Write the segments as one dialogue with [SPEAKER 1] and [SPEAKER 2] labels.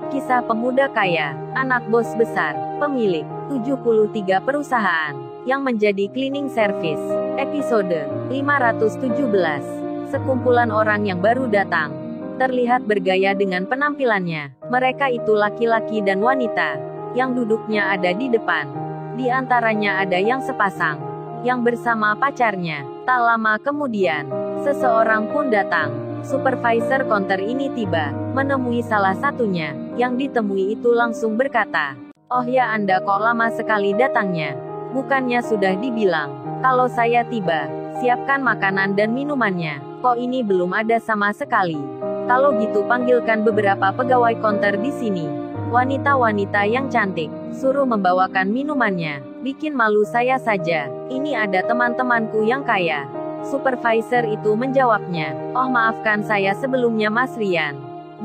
[SPEAKER 1] Kisah pemuda kaya, anak bos besar, pemilik 73 perusahaan, yang menjadi cleaning service. Episode 517. Sekumpulan orang yang baru datang. Terlihat bergaya dengan penampilannya. Mereka itu laki-laki dan wanita, yang duduknya ada di depan. Di antaranya ada yang sepasang, yang bersama pacarnya. Tak lama kemudian, seseorang pun datang. Supervisor counter ini tiba, menemui salah satunya. Yang ditemui itu langsung berkata, "Oh ya, Anda kok lama sekali datangnya? Bukannya sudah dibilang, kalau saya tiba, siapkan makanan dan minumannya. Kok ini belum ada sama sekali? Kalau gitu panggilkan beberapa pegawai counter di sini. Wanita-wanita yang cantik, suruh membawakan minumannya. Bikin malu saya saja. Ini ada teman-temanku yang kaya." Supervisor itu menjawabnya, "Oh maafkan saya sebelumnya Mas Rian.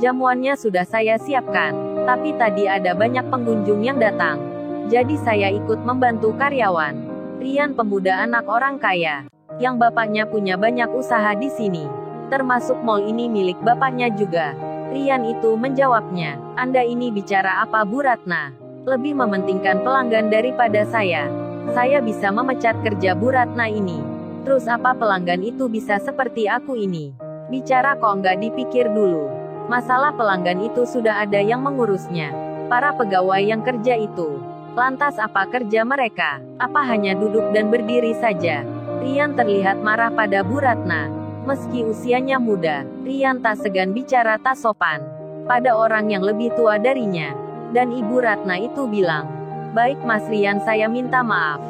[SPEAKER 1] Jamuannya sudah saya siapkan. Tapi tadi ada banyak pengunjung yang datang. Jadi saya ikut membantu karyawan." Rian pemuda anak orang kaya, yang bapaknya punya banyak usaha di sini. Termasuk mall ini milik bapaknya juga. Rian itu menjawabnya, "Anda ini bicara apa Bu Ratna? Lebih mementingkan pelanggan daripada saya. Saya bisa memecat kerja Bu Ratna ini. Terus apa pelanggan itu bisa seperti aku ini? Bicara kok nggak dipikir dulu. Masalah pelanggan itu sudah ada yang mengurusnya. Para pegawai yang kerja itu. Lantas apa kerja mereka? Apa hanya duduk dan berdiri saja?" Rian terlihat marah pada Bu Ratna. Meski usianya muda, Rian tak segan bicara tak sopan pada orang yang lebih tua darinya. Dan Ibu Ratna itu bilang, "Baik Mas Rian, saya minta maaf.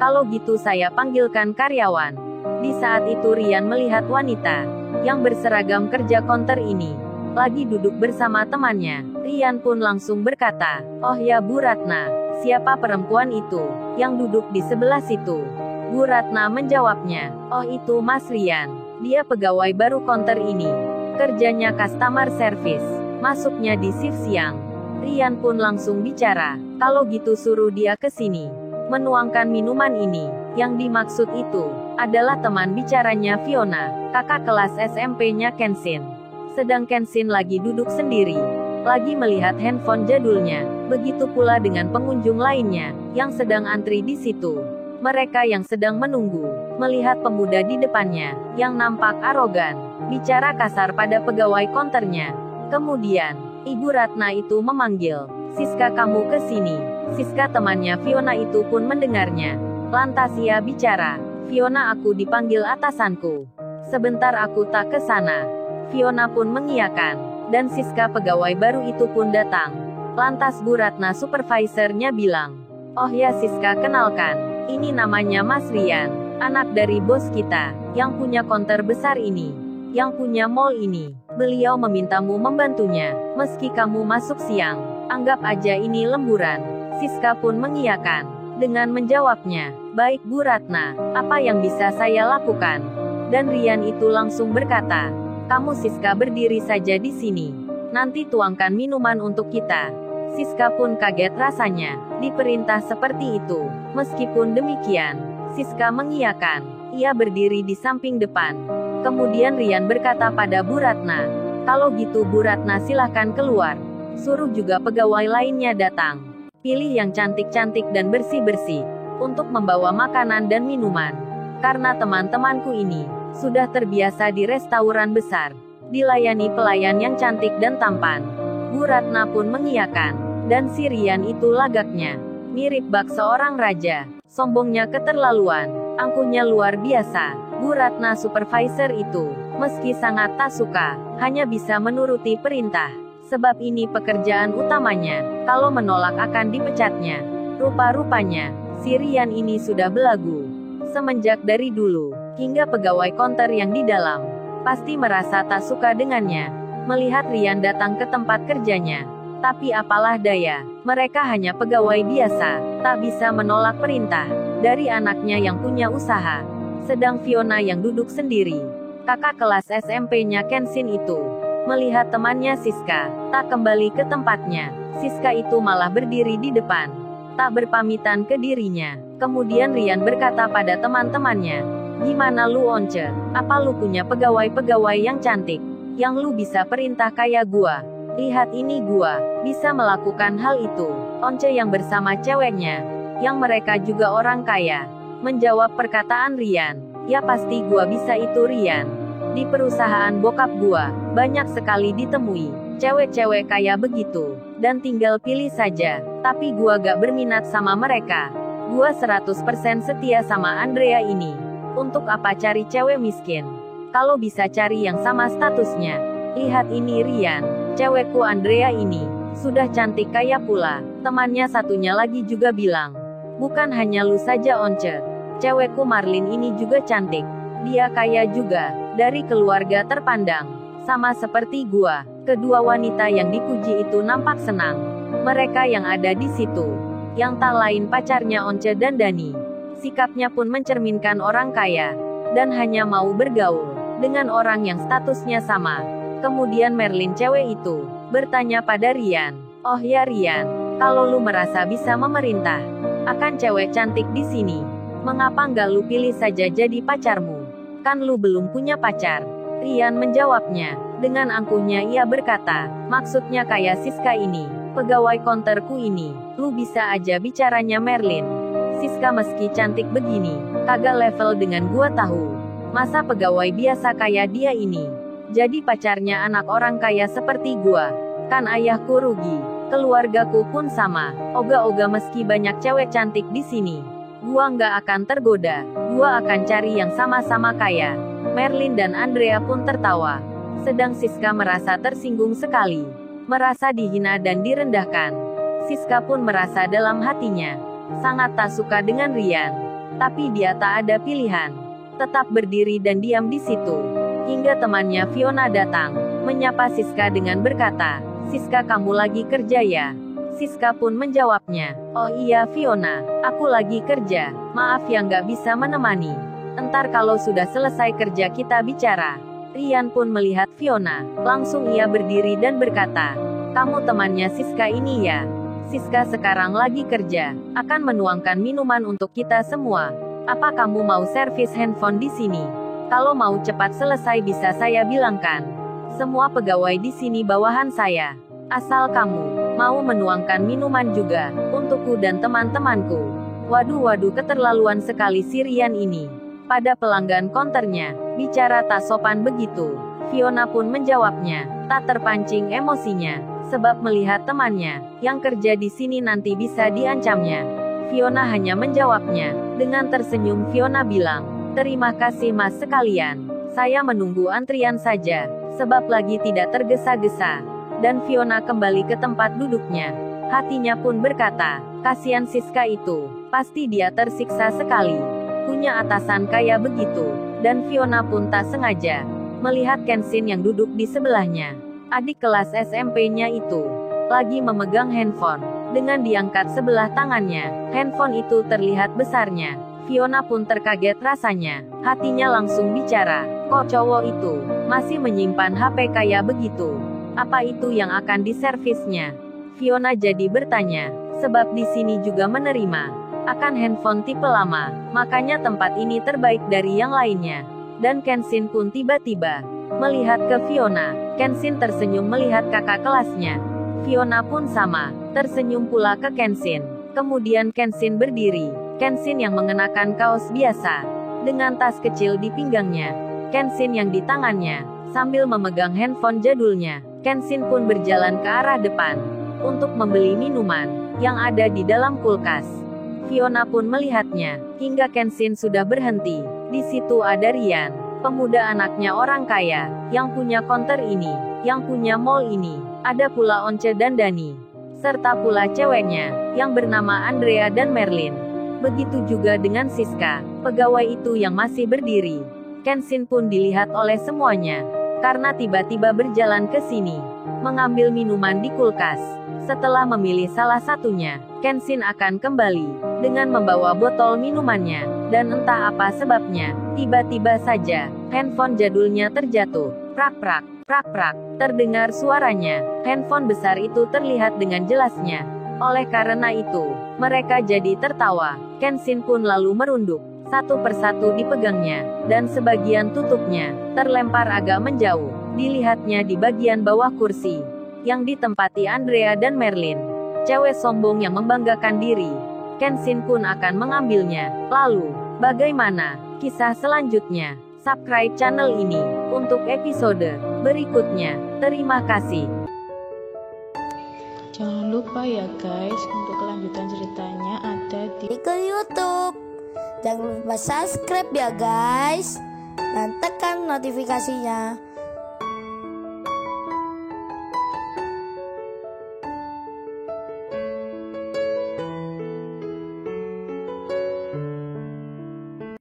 [SPEAKER 1] Kalau gitu saya panggilkan karyawan." Di saat itu Rian melihat wanita yang berseragam kerja counter ini lagi duduk bersama temannya. Rian pun langsung berkata, "Oh ya Bu Ratna, siapa perempuan itu yang duduk di sebelah situ?" Bu Ratna menjawabnya, "Oh itu Mas Rian. Dia pegawai baru counter ini. Kerjanya customer service. Masuknya di shift siang." Rian pun langsung bicara, "Kalau gitu suruh dia ke sini. Menuangkan minuman ini." Yang dimaksud itu adalah teman bicaranya Fiona, kakak kelas SMP-nya Kenshin. Sedang Kenshin lagi duduk sendiri, lagi melihat handphone jadulnya. Begitu pula dengan pengunjung lainnya yang sedang antri di situ. Mereka yang sedang menunggu melihat pemuda di depannya yang nampak arogan, bicara kasar pada pegawai counternya. Kemudian Ibu Ratna itu memanggil, "Siska, kamu ke sini." Siska temannya Fiona itu pun mendengarnya. Lantas ia bicara, "Fiona, aku dipanggil atasanku. Sebentar aku tak ke sana." Fiona pun mengiyakan, dan Siska pegawai baru itu pun datang. Lantas Bu Ratna supervisornya bilang, "Oh ya Siska, kenalkan, ini namanya Mas Rian, anak dari bos kita, yang punya counter besar ini, yang punya mall ini. Beliau memintamu membantunya, meski kamu masuk siang. Anggap aja ini lemburan." Siska pun mengiyakan dengan menjawabnya, "Baik Bu Ratna, apa yang bisa saya lakukan?" Dan Rian itu langsung berkata, "Kamu Siska berdiri saja di sini. Nanti tuangkan minuman untuk kita." Siska pun kaget rasanya, diperintah seperti itu. Meskipun demikian, Siska mengiyakan. Ia berdiri di samping depan. Kemudian Rian berkata pada Bu Ratna, "Kalau gitu Bu Ratna silahkan keluar. Suruh juga pegawai lainnya datang. Pilih yang cantik-cantik dan bersih-bersih, untuk membawa makanan dan minuman. Karena teman-temanku ini sudah terbiasa di restoran besar, dilayani pelayan yang cantik dan tampan." Bu Ratna pun mengiyakan, dan si Rian itu lagaknya mirip bak seorang raja. Sombongnya keterlaluan, angkuhnya luar biasa. Bu Ratna supervisor itu, meski sangat tak suka, hanya bisa menuruti perintah. Sebab ini pekerjaan utamanya, kalau menolak akan dipecatnya. Rupa-rupanya, si Rian ini sudah belagu. Semenjak dari dulu, hingga pegawai counter yang di dalam, pasti merasa tak suka dengannya. Melihat Rian datang ke tempat kerjanya. Tapi apalah daya, mereka hanya pegawai biasa, tak bisa menolak perintah dari anaknya yang punya usaha. Sedang Fiona yang duduk sendiri, kakak kelas SMP-nya Kenshin itu, melihat temannya Siska tak kembali ke tempatnya. Siska itu malah berdiri di depan, tak berpamitan ke dirinya. Kemudian Rian berkata pada teman-temannya, "Gimana lu Once? Apa lu punya pegawai-pegawai yang cantik, yang lu bisa perintah kayak gua?" Lihat ini gua bisa melakukan hal itu. Once yang bersama ceweknya, yang mereka juga orang kaya, menjawab perkataan Rian. Ya pasti gua bisa itu Rian. Di perusahaan bokap gua, banyak sekali ditemui cewek-cewek kaya begitu. Dan tinggal pilih saja. Tapi gua gak berminat sama mereka. Gua 100% setia sama Andrea ini. Untuk apa cari cewek miskin? Kalau bisa cari yang sama statusnya. Lihat ini Rian. Cewekku Andrea ini. Sudah cantik kaya pula. Temannya satunya lagi juga bilang. Bukan hanya lu saja Once. Cewekku Marlin ini juga cantik. Dia kaya juga. Dari keluarga terpandang. Sama seperti gua. Kedua wanita yang dipuji itu nampak senang. Mereka yang ada di situ. Yang tak lain pacarnya Once dan Dani. Sikapnya pun mencerminkan orang kaya. Dan hanya mau bergaul dengan orang yang statusnya sama. Kemudian Merlin cewek itu bertanya pada Rian. Oh ya Rian, kalau lu merasa bisa memerintah akan cewek cantik di sini, mengapa nggak lu pilih saja jadi pacarmu? Kan lu belum punya pacar. Rian menjawabnya. Dengan angkuhnya ia berkata, maksudnya kayak Siska ini, pegawai konterku ini, lu bisa aja bicaranya Merlin. Siska meski cantik begini, kagak level dengan gua tahu. Masa pegawai biasa kayak dia ini jadi pacarnya anak orang kaya seperti gua? Kan ayahku rugi, keluargaku pun sama. Oga-oga meski banyak cewek cantik di sini, gua nggak akan tergoda. Gua akan cari yang sama-sama kaya. Merlin dan Andrea pun tertawa. Sedang Siska merasa tersinggung sekali. Merasa dihina dan direndahkan. Siska pun merasa dalam hatinya sangat tak suka dengan Rian. Tapi dia tak ada pilihan. Tetap berdiri dan diam di situ. Hingga temannya Fiona datang. Menyapa Siska dengan berkata, Siska kamu lagi kerja ya? Siska pun menjawabnya, oh iya Fiona, aku lagi kerja. Maaf yang gak bisa menemani. Entar kalau sudah selesai kerja kita bicara. Rian pun melihat Fiona. Langsung ia berdiri dan berkata, kamu temannya Siska ini ya? Siska sekarang lagi kerja. Akan menuangkan minuman untuk kita semua. Apa kamu mau servis handphone di sini? Kalau mau cepat selesai bisa saya bilangkan. Semua pegawai di sini bawahan saya. Asal kamu mau menuangkan minuman juga untukku dan teman-temanku. Waduh keterlaluan sekali si Rian ini. Pada pelanggan konternya, bicara tak sopan begitu. Fiona pun menjawabnya, tak terpancing emosinya, sebab melihat temannya yang kerja di sini nanti bisa diancamnya. Fiona hanya menjawabnya dengan tersenyum. Fiona bilang, terima kasih mas sekalian. Saya menunggu antrian saja, sebab lagi tidak tergesa-gesa. Dan Fiona kembali ke tempat duduknya. Hatinya pun berkata, kasihan Siska itu, pasti dia tersiksa sekali. Punya atasan kaya begitu. Dan Fiona pun tak sengaja melihat Kenshin yang duduk di sebelahnya. Adik kelas SMP-nya itu lagi memegang handphone. Dengan diangkat sebelah tangannya, handphone itu terlihat besarnya. Fiona pun terkaget rasanya. Hatinya langsung bicara, kok cowok itu masih menyimpan HP kayak begitu? Apa itu yang akan diservisnya? Fiona jadi bertanya, sebab di sini juga menerima akan handphone tipe lama, makanya tempat ini terbaik dari yang lainnya. Dan Kenshin pun tiba-tiba melihat ke Fiona. Kenshin tersenyum melihat kakak kelasnya. Fiona pun sama, tersenyum pula ke Kenshin. Kemudian Kenshin berdiri. Kenshin yang mengenakan kaos biasa, dengan tas kecil di pinggangnya. Kenshin yang di tangannya, sambil memegang handphone jadulnya. Kenshin pun berjalan ke arah depan, untuk membeli minuman, yang ada di dalam kulkas. Fiona pun melihatnya, hingga Kenshin sudah berhenti. Di situ ada Rian, pemuda anaknya orang kaya, yang punya konter ini, yang punya mall ini. Ada pula Once dan Dani, serta pula ceweknya, yang bernama Andrea dan Merlin. Begitu juga dengan Siska, pegawai itu yang masih berdiri. Kenshin pun dilihat oleh semuanya, karena tiba-tiba berjalan ke sini, mengambil minuman di kulkas. Setelah memilih salah satunya, Kenshin akan kembali dengan membawa botol minumannya, dan entah apa sebabnya, tiba-tiba saja handphone jadulnya terjatuh. Prak-prak, prak-prak, terdengar suaranya. Handphone besar itu terlihat dengan jelasnya. Oleh karena itu, mereka jadi tertawa. Kenshin pun lalu merunduk. Satu persatu dipegangnya, dan sebagian tutupnya terlempar agak menjauh. Dilihatnya di bagian bawah kursi. yang ditempati Andrea dan Merlin. Cewek sombong yang membanggakan diri. Kenshin Kun akan mengambilnya. Lalu, bagaimana kisah selanjutnya? Subscribe channel ini untuk episode berikutnya. Terima kasih.
[SPEAKER 2] Jangan lupa ya guys, untuk kelanjutan ceritanya ada di
[SPEAKER 3] ke YouTube. Jangan lupa subscribe ya guys, dan tekan notifikasinya